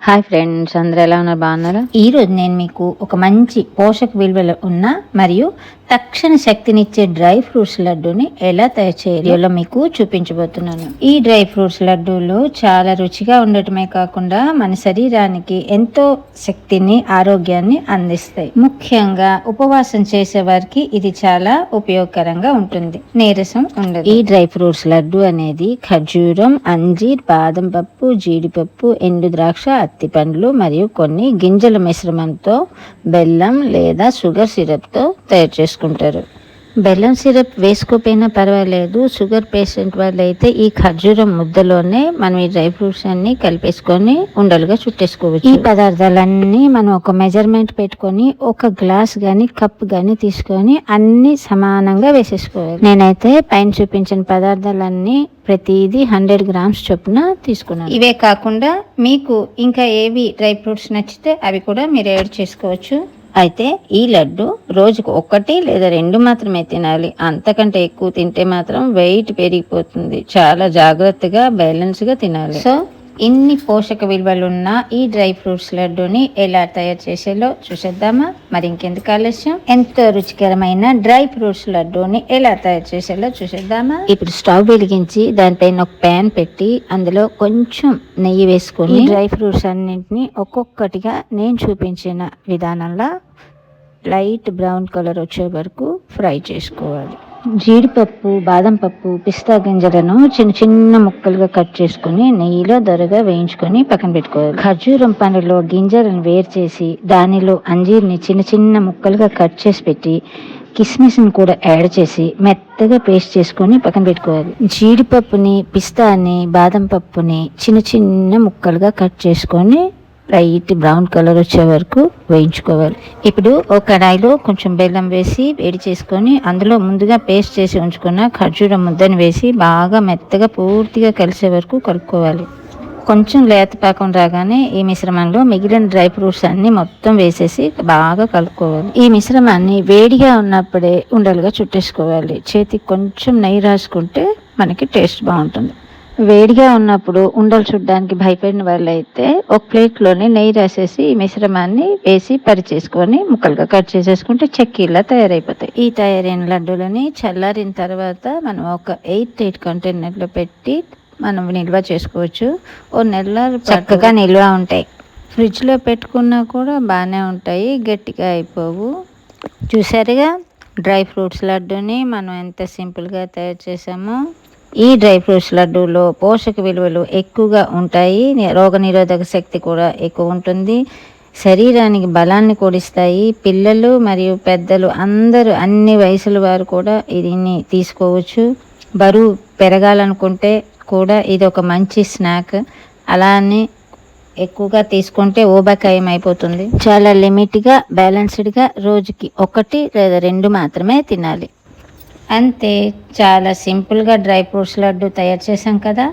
Hi friends, అందరూ ఎలా ఉన్నారు? బాగున్నారా? ఈరోజు నేను మీకు ఒక మంచి పోషక విలువలు ఉన్న మరియు తక్షణ శక్తినిచ్చే డ్రై ఫ్రూట్స్ లడ్డూని ఎలా తయారు చేయాలో మీకు చూపించబోతున్నాను. ఈ డ్రై ఫ్రూట్స్ లడ్డూలు చాలా రుచిగా ఉండటమే కాకుండా మన శరీరానికి ఎంతో శక్తిని, ఆరోగ్యాన్ని అందిస్తాయి. ముఖ్యంగా ఉపవాసం చేసే వారికి ఇది చాలా ఉపయోగకరంగా ఉంటుంది. నీరసం ఉండదు. ఈ డ్రై ఫ్రూట్స్ లడ్డు అనేది ఖర్జూరం, అంజీర్, బాదం పప్పు, జీడిపప్పు, ఎండు ద్రాక్ష, అత్తి పండ్లు మరియు కొన్ని గింజల మిశ్రమంతో బెల్లం లేదా షుగర్ సిరప్తో తయారు చేసుకుంటారు. బెల్లం సిరప్ వేసుకోపోయినా పర్వాలేదు. షుగర్ పేషెంట్ వాళ్ళు అయితే ఈ ఖర్జూరం ముద్దలోనే మనం ఈ డ్రై ఫ్రూట్స్ అన్ని కలిపేసుకొని ఉండలుగా చుట్టేసుకోవచ్చు. ఈ పదార్థాలన్నీ మనం ఒక మెజర్మెంట్ పెట్టుకొని ఒక గ్లాస్ గాని కప్ గాని తీసుకొని అన్ని సమానంగా వేసేసుకోవాలి. నేనైతే పైన చూపించిన పదార్థాలన్నీ ప్రతిదీ 100 గ్రామ్స్ చొప్పున తీసుకున్నాను. ఇవే కాకుండా మీకు ఇంకా ఏవి డ్రై ఫ్రూట్స్ నచ్చితే అవి కూడా మీరు యాడ్ చేసుకోవచ్చు. అయితే ఈ లడ్డు రోజుకు 1 లేదా 2 మాత్రమే తినాలి. అంతకంటే ఎక్కువ తింటే మాత్రం వెయిట్ పెరిగిపోతుంది. చాలా జాగ్రత్తగా బ్యాలెన్స్ గా తినాలి. సో ఇన్ని పోషక విలువలున్న ఈ డ్రై ఫ్రూట్స్ లడ్డూని ఎలా తయారు చేసేలో చూసేద్దామా? మరి ఇంకెందుకు ఆలస్యం, ఎంతో రుచికరమైన డ్రై ఫ్రూట్స్ లడ్డూని ఎలా తయారు చేసేలో చూసేద్దామా? ఇప్పుడు స్టవ్ వెలిగించి దానిపైన ఒక ప్యాన్ పెట్టి అందులో కొంచెం నెయ్యి వేసుకొని డ్రై ఫ్రూట్స్ అన్నింటినీ ఒక్కొక్కటిగా నేను చూపించిన విధానంలో లైట్ బ్రౌన్ కలర్ వచ్చే వరకు ఫ్రై చేసుకోవాలి. జీడిపప్పు, బాదం పప్పు, పిస్తా గింజలను చిన్న చిన్న ముక్కలుగా కట్ చేసుకుని నెయ్యిలో దొరగా వేయించుకొని పక్కన పెట్టుకోవాలి. ఖర్జూరం పండులో గింజలను వేరు చేసి దానిలో అంజీర్ని చిన్న చిన్న ముక్కలుగా కట్ చేసి పెట్టి కిస్మిస్ని కూడా యాడ్ చేసి మెత్తగా పేస్ట్ చేసుకొని పక్కన పెట్టుకోవాలి. జీడిపప్పుని, పిస్తాని, బాదం పప్పుని చిన్న చిన్న ముక్కలుగా కట్ చేసుకొని లైట్ బ్రౌన్ కలర్ వచ్చే వరకు వేయించుకోవాలి. ఇప్పుడు ఒక కడాయిలో కొంచెం బెల్లం వేసి వేడి చేసుకొని అందులో ముందుగా పేస్ట్ చేసి ఉంచుకున్న ఖర్జూరం ముద్దని వేసి బాగా మెత్తగా పూర్తిగా కలిసే వరకు కలుపుకోవాలి. కొంచెం లేత పాకం రాగానే ఈ మిశ్రమంలో మిగిలిన డ్రై ఫ్రూట్స్ అన్ని మొత్తం వేసేసి బాగా కలుపుకోవాలి. ఈ మిశ్రమాన్ని వేడిగా ఉన్నప్పుడే ఉండలుగా చుట్టేసుకోవాలి. చేతికి కొంచెం నెయ్యి రాసుకుంటే మనకి టేస్ట్ బాగుంటుంది. వేడిగా ఉన్నప్పుడు ఉండలు చుట్టడానికి భయపడిన వాళ్ళు అయితే ఒక ప్లేట్లోనే నెయ్యి రాసేసి ఈ మిశ్రమాన్ని వేసి పరిచేసుకొని ముక్కలుగా కట్ చేసేసుకుంటే చెక్కీలా తయారైపోతాయి. ఈ తయారైన లడ్డూలని చల్లారిన తర్వాత మనం ఒక 8 కంటైనర్లో పెట్టి మనం నిల్వ చేసుకోవచ్చు. ఓ నెల చక్కగా నిల్వ ఉంటాయి. ఫ్రిడ్జ్లో పెట్టుకున్నా కూడా బాగానే ఉంటాయి, గట్టిగా అయిపోవు. చూసారుగా డ్రై ఫ్రూట్స్ లడ్డూని మనం ఎంత సింపుల్గా తయారు చేసామో. ఈ డ్రై ఫ్రూట్స్ లడ్డూలో పోషక విలువలు ఎక్కువగా ఉంటాయి. రోగనిరోధక శక్తి కూడా ఎక్కువ ఉంటుంది. శరీరానికి బలాన్ని కూడిస్తాయి. పిల్లలు మరియు పెద్దలు అందరూ అన్ని వయసుల వారు కూడా దీన్ని తీసుకోవచ్చు. బరువు పెరగాలనుకుంటే కూడా ఇది ఒక మంచి స్నాక్. అలానే ఎక్కువగా తీసుకుంటే ఊబకాయం అయిపోతుంది. చాలా లిమిట్గా, బ్యాలెన్స్డ్గా రోజుకి 1 లేదా 2 మాత్రమే తినాలి. అంతే, చాలా సింపుల్గా డ్రై ఫ్రూట్స్ లడ్డు తయారు చేసాం కదా.